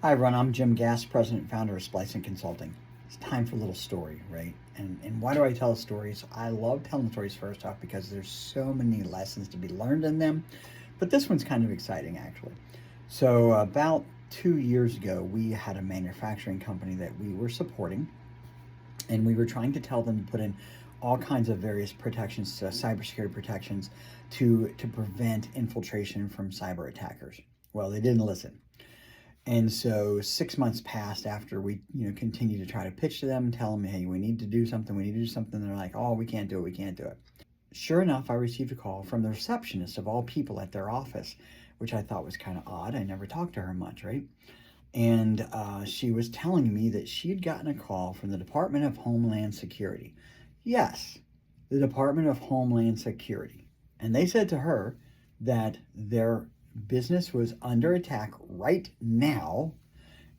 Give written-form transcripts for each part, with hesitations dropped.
Hi, Ron. I'm Jim Gass, president and founder of Splicing Consulting. It's time for a little story, right? And why do I tell stories? I love telling stories first off because there's so many lessons to be learned in them. But this one's kind of exciting, actually. So, about 2 years ago, we had a manufacturing company that we were supporting, and we were trying to tell them to put in all kinds of various protections, cybersecurity protections, to prevent infiltration from cyber attackers. Well, they didn't listen. And so 6 months passed after we, continued to try to pitch to them, tell them, hey, we need to do something, we need to do something. They're like, oh, we can't do it, we can't do it. Sure enough, I received a call from the receptionist of all people at their office, which I thought was kind of odd. I never talked to her much, right? And she was telling me that she had gotten a call from the Department of Homeland Security. Yes, the Department of Homeland Security. And they said to her that their business was under attack right now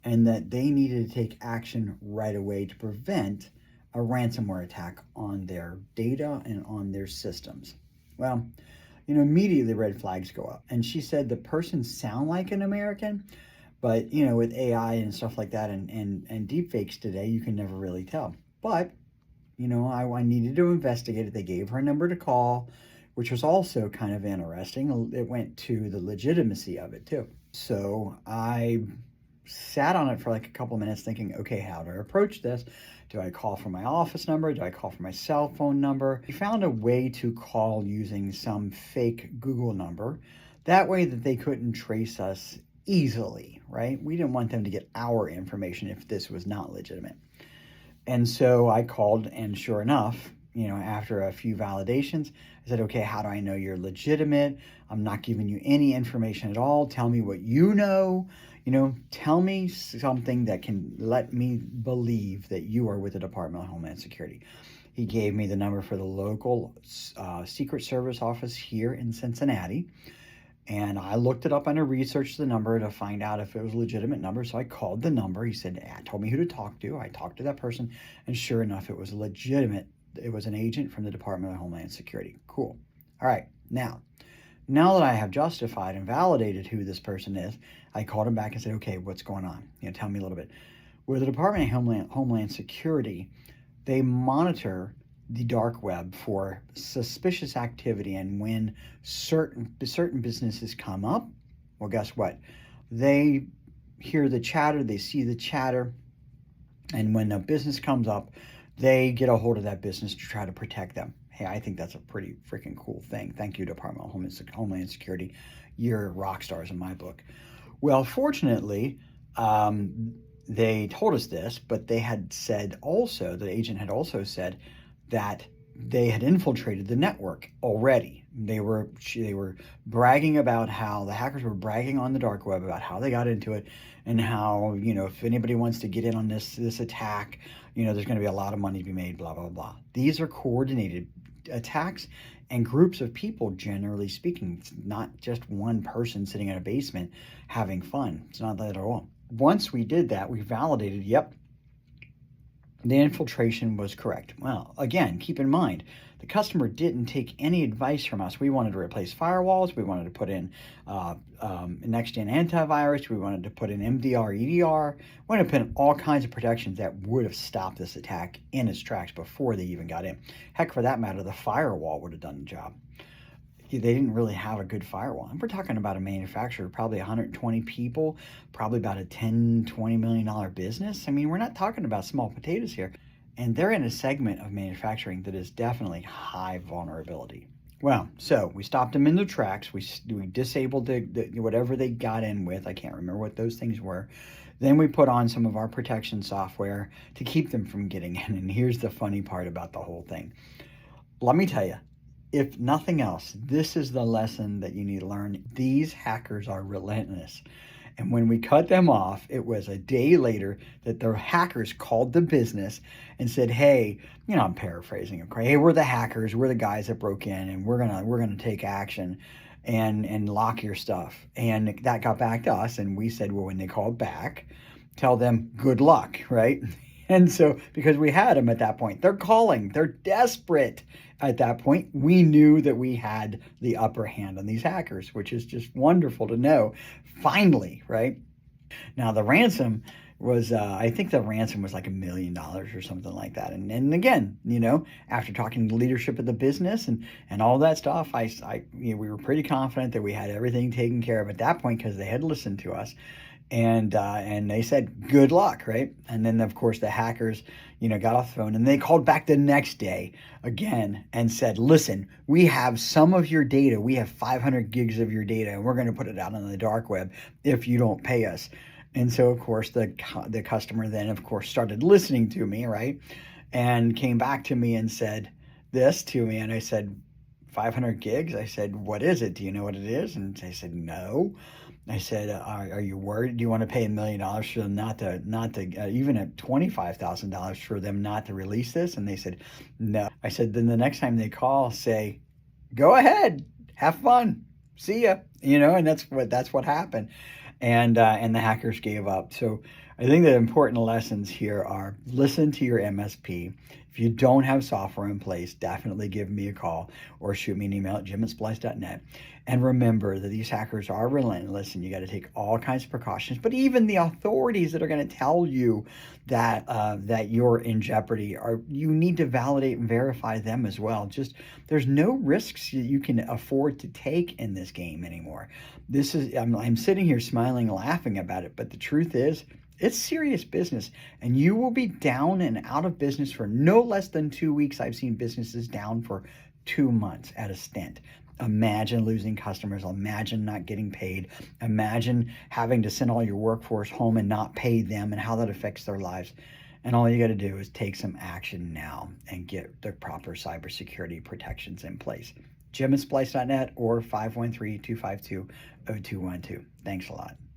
and that they needed to take action right away to prevent a ransomware attack on their data and on their systems. Well, immediately red flags go up. And she said the person sound like an American, but with AI and stuff like that and deep fakes today, you can never really tell. But I needed to investigate it. They gave her a number to call, which was also kind of interesting. It went to the legitimacy of it too. So I sat on it for like a couple of minutes thinking, okay, how do I approach this? Do I call from my office number? Do I call from my cell phone number? We found a way to call using some fake Google number. That way that they couldn't trace us easily, right? We didn't want them to get our information if this was not legitimate. And so I called, and sure enough, after a few validations, I said, okay, how do I know you're legitimate? I'm not giving you any information at all. Tell me what you know. Tell me something that can let me believe that you are with the Department of Homeland Security. He gave me the number for the local Secret Service office here in Cincinnati. And I looked it up and I researched the number to find out if it was a legitimate number. So I called the number. He said, told me who to talk to. I talked to that person. And sure enough, it was legitimate. It was an agent from the Department of Homeland Security. Cool. All right. Now that I have justified and validated who this person is, I called him back and said, okay, what's going on? Tell me a little bit. With the Department of Homeland Security, they monitor the dark web for suspicious activity, and when certain businesses come up, well, guess what? They hear the chatter, they see the chatter, and when a business comes up, they get a hold of that business to try to protect them. Hey, I think that's a pretty freaking cool thing. Thank you, Department of Homeland Security. You're rock stars in my book. Well, fortunately, they told us this, but they had said also, the agent had also said that they had infiltrated the network already. They were bragging about how the hackers were bragging on the dark web about how they got into it, and how if anybody wants to get in on this attack, there's going to be a lot of money to be made. Blah blah blah. These are coordinated attacks and groups of people. Generally speaking, it's not just one person sitting in a basement having fun. It's not that at all. Once we did that, we validated. Yep, the infiltration was correct. Well, again, keep in mind, the customer didn't take any advice from us. We wanted to replace firewalls. We wanted to put in next-gen antivirus. We wanted to put in MDR, EDR. We wanted to put in all kinds of protections that would have stopped this attack in its tracks before they even got in. Heck, for that matter, the firewall would have done the job. They didn't really have a good firewall. And we're talking about a manufacturer, probably 120 people, probably about a $10-20 million business. I mean, we're not talking about small potatoes here. And they're in a segment of manufacturing that is definitely high vulnerability. Well, so we stopped them in their tracks. We disabled the whatever they got in with. I can't remember what those things were. Then we put on some of our protection software to keep them from getting in. And here's the funny part about the whole thing. Let me tell you, if nothing else, this is the lesson that you need to learn. These hackers are relentless. And when we cut them off, it was a day later that the hackers called the business and said, hey, I'm paraphrasing, okay? Hey, we're the hackers. We're the guys that broke in, and we're gonna take action and lock your stuff. And that got back to us, and we said, well, when they called back, tell them good luck, right? And so, because we had them at that point, they're calling, they're desperate at that point. We knew that we had the upper hand on these hackers, which is just wonderful to know. Finally, right? Now the ransom was, I think the ransom was like $1 million or something like that. And again, after talking to the leadership of the business and all that stuff, we were pretty confident that we had everything taken care of at that point because they had listened to us, and they said good luck, right? And then of course the hackers, got off the phone and they called back the next day again and said, listen, we have some of your data, we have 500 gigs of your data, and we're going to put it out on the dark web if you don't pay us. And so of course the customer then of course started listening to me, right, and came back to me and said this to me, and I said, 500 gigs? I said, what is it? Do you know what it is? And they said, no. I said, are you worried? Do you want to pay $1 million for them not to even at $25,000 for them not to release this? And they said, no. I said, then the next time they call, say, go ahead, have fun, see ya. And that's what happened, and the hackers gave up. So I think the important lessons here are listen to your MSP. If you don't have software in place, definitely give me a call or shoot me an email at jim@splice.net. And remember that these hackers are relentless and you got to take all kinds of precautions. But even the authorities that are going to tell you that you're in jeopardy, you need to validate and verify them as well. Just there's no risks you can afford to take in this game anymore. I'm sitting here smiling, laughing about it, but the truth is, it's serious business, and you will be down and out of business for no less than 2 weeks. I've seen businesses down for 2 months at a stint. Imagine losing customers. Imagine not getting paid. Imagine having to send all your workforce home and not pay them, and how that affects their lives. And all you got to do is take some action now and get the proper cybersecurity protections in place. Jim@splice.net or 513-252-0212. Thanks a lot.